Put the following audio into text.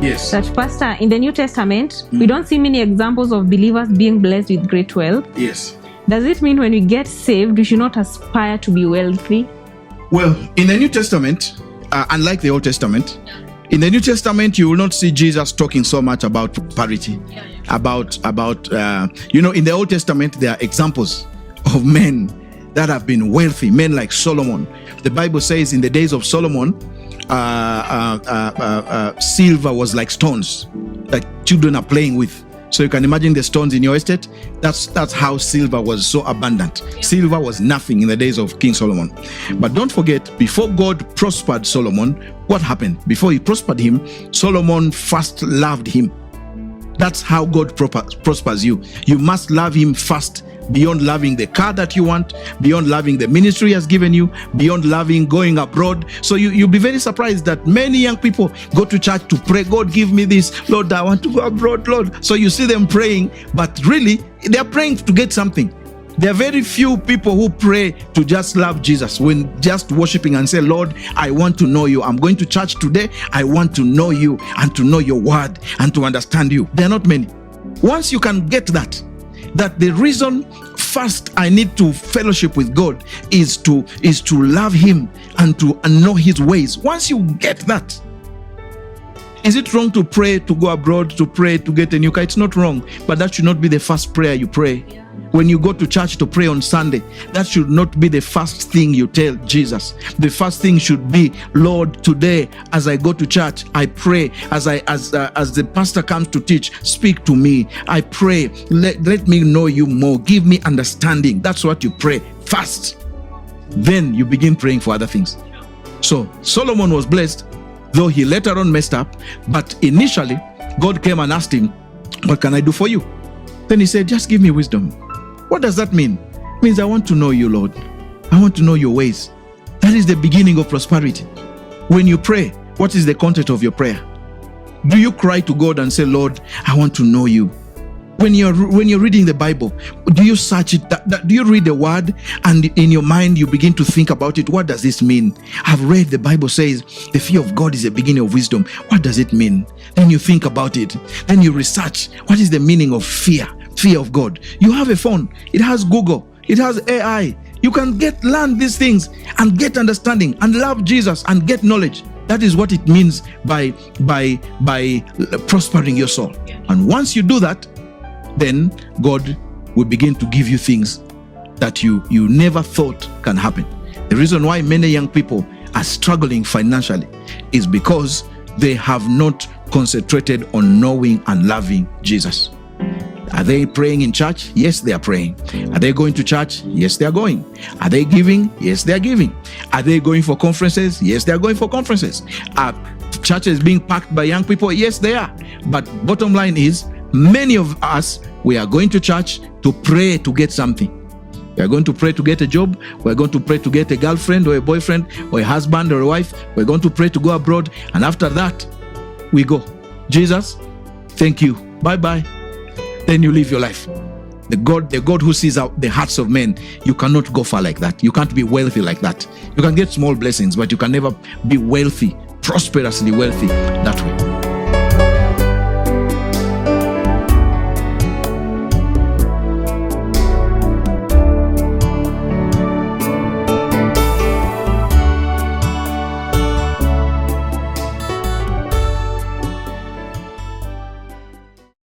Yes. That, Pastor, in the New Testament, we don't see many examples of believers being blessed with great wealth. Yes. Does it mean when we get saved, we should not aspire to be wealthy? Well, in the New Testament, unlike the Old Testament, in the New Testament, you will not see Jesus talking so much about prosperity. About in the Old Testament, there are examples of men that have been wealthy, men like Solomon. The Bible says in the days of Solomon, silver was like stones that children are playing with. So you can imagine the stones in your estate. That's how silver was so abundant. Silver was nothing in the days of King Solomon. But don't forget, before God prospered Solomon, what happened? Before he prospered him, Solomon first loved him. That's how God prospers you. You must love him first. Beyond loving the car that you want, beyond loving the ministry he has given you, beyond loving going abroad. So you'll be very surprised that many young people go to church to pray, God give me this, Lord, I want to go abroad, Lord. So you see them praying, but really they're praying to get something. There are very few people who pray to just love Jesus, when just worshiping and say, Lord, I want to know you. I'm going to church today. I want to know you and to know your word and to understand you. There are not many. Once you can get that the reason first I need to fellowship with God is to love him and to know his ways. Once you get that, is it wrong to pray to go abroad, to pray to get a new car? It's not wrong, but that should not be the first prayer you pray. When you go to church to pray on Sunday, that should not be the first thing you tell Jesus. The first thing should be, Lord, today as I go to church, I pray as the pastor comes to teach, speak to me. I pray, let me know you more. Give me understanding. That's what you pray first. Then you begin praying for other things. So Solomon was blessed, though he later on messed up, but initially God came and asked him, what can I do for you? Then he said, just give me wisdom. What does that mean? It means I want to know you, Lord. I want to know your ways. That is the beginning of prosperity. When you pray, what is the content of your prayer? Do you cry to God and say, Lord, I want to know you? When you're reading the Bible, do you search it? Do you read the word and in your mind you begin to think about it? What does this mean? I've read the Bible says the fear of God is the beginning of wisdom. What does it mean? Then you think about it. Then you research. What is the meaning of fear? Fear of God. You have a phone. It has Google. It has AI. You can learn these things and get understanding and love Jesus and get knowledge. That is what it means by prospering your soul. And once you do that, then God will begin to give you things that you never thought can happen. The reason why many young people are struggling financially is because they have not concentrated on knowing and loving Jesus. Are they praying in church? Yes, they are praying. Are they going to church? Yes, they are going. Are they giving? Yes, they are giving. Are they going for conferences? Yes, they are going for conferences. Are churches being packed by young people? Yes, they are. But bottom line is, many of us, we are going to church to pray to get something. We are going to pray to get a job. We are going to pray to get a girlfriend or a boyfriend or a husband or a wife. We are going to pray to go abroad. And after that, we go, Jesus, thank you. Bye-bye. Then you live your life. The God who sees out the hearts of men, you cannot go far like that. You can't be wealthy like that. You can get small blessings, but you can never be wealthy, prosperously wealthy that way.